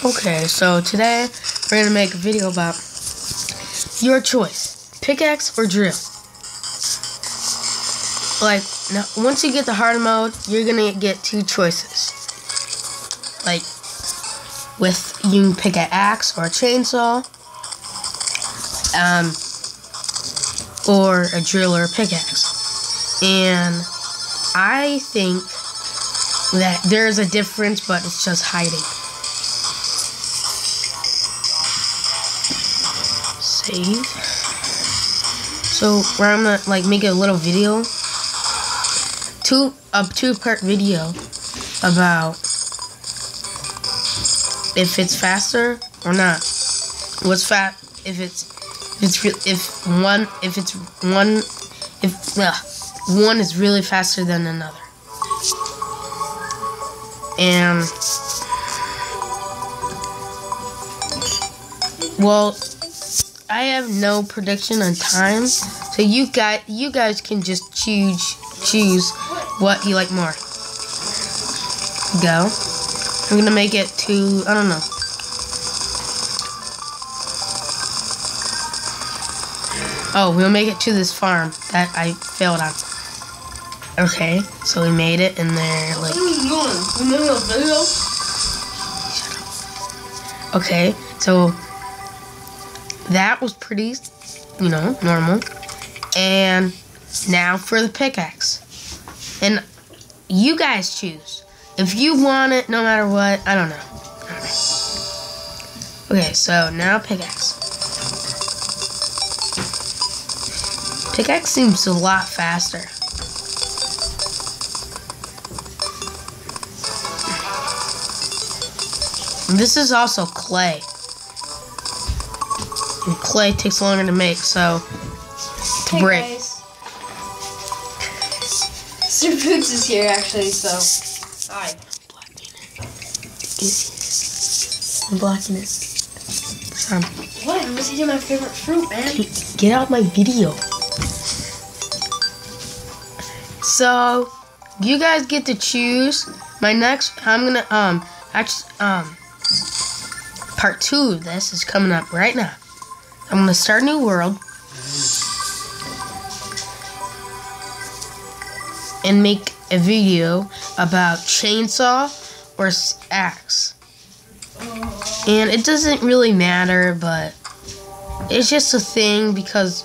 Okay, so today we're gonna make a video about your choice, pickaxe or drill. Like, now, once you get the hard mode, you're gonna get two choices. Like, you can pick an axe or a chainsaw, or a drill or a pickaxe. And I think that there's a difference, but it's just hiding. Save. So where I'm gonna like make a little video, two-part video about if it's faster or not. What's one is really faster than another. And well, I have no prediction on time, so you guys can just choose what you like more. Go. I'm gonna make it to, I don't know. Oh, we'll make it to this farm that I failed on. Okay, so we made it in there, like. What are you doing? You made a video? Shut up. Okay, so that was pretty, normal. And now for the pickaxe. And you guys choose. If you want it, no matter what, I don't know. Okay, so now pickaxe. Pickaxe seems a lot faster. And this is also clay. And clay takes longer to make, so to break. Guys. Sir Boots is here actually, so hi. I'm blocking it. What? I'm just eating my favorite fruit, man. Get out my video. So you guys get to choose. My next, I'm gonna part 2 of this is coming up right now. I'm gonna start a new world and make a video about chainsaw or axe. And it doesn't really matter, but it's just a thing because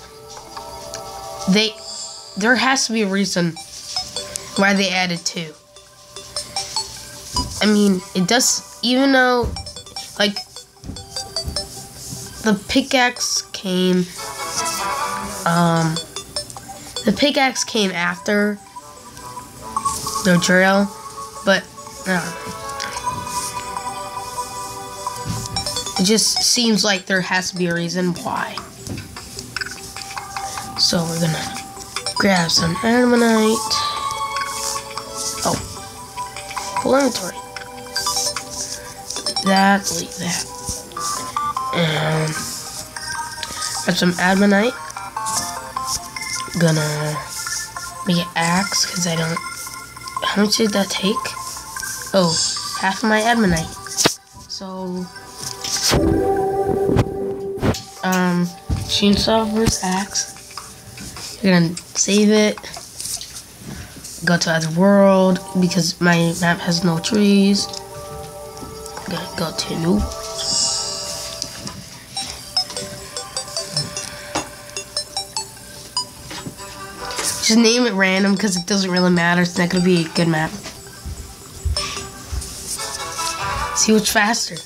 there has to be a reason why they added 2. I mean, it does, even though, like, the pickaxe came after the drill, but it just seems like there has to be a reason why. So we're gonna grab some adamantite. Oh, full inventory. Leave that. And grab some adamantite. Gonna make an axe because I don't. How much did that take? Oh, half of my adamantite. So, chainsaw versus axe. You're gonna save it. Go to other world because my map has no trees. I'm gonna go to new. Just name it random because it doesn't really matter. It's not gonna be a good map. See what's faster.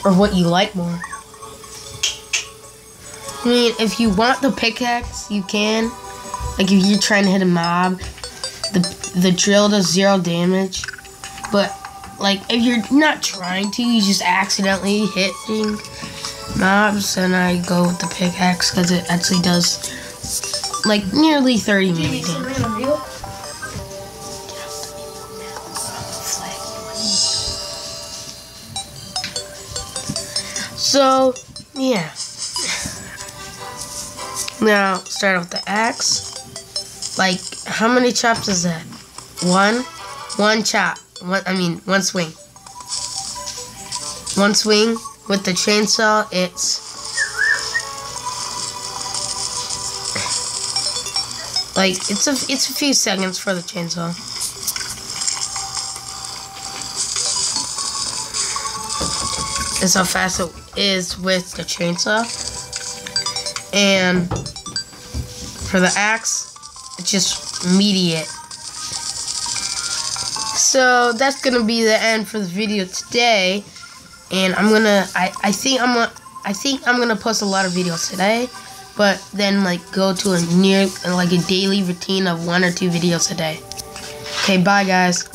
Or what you like more. I mean, if you want the pickaxe, you can. Like if you're trying to hit a mob, the drill does 0 damage. But like if you're not trying to, you just accidentally hitting mobs, and I go with the pickaxe because it actually does like nearly 30 million damage. So yeah. Now start with the axe. Like, how many chops is that? One chop. One swing. one swing with the chainsaw. It's like it's a few seconds for the chainsaw. That's how fast it is with the chainsaw. And for the axe, it's just immediate. So that's gonna be the end for the video today. And I think I'm gonna post a lot of videos today, but then like go to a daily routine of 1 or 2 videos a day. Okay, bye guys.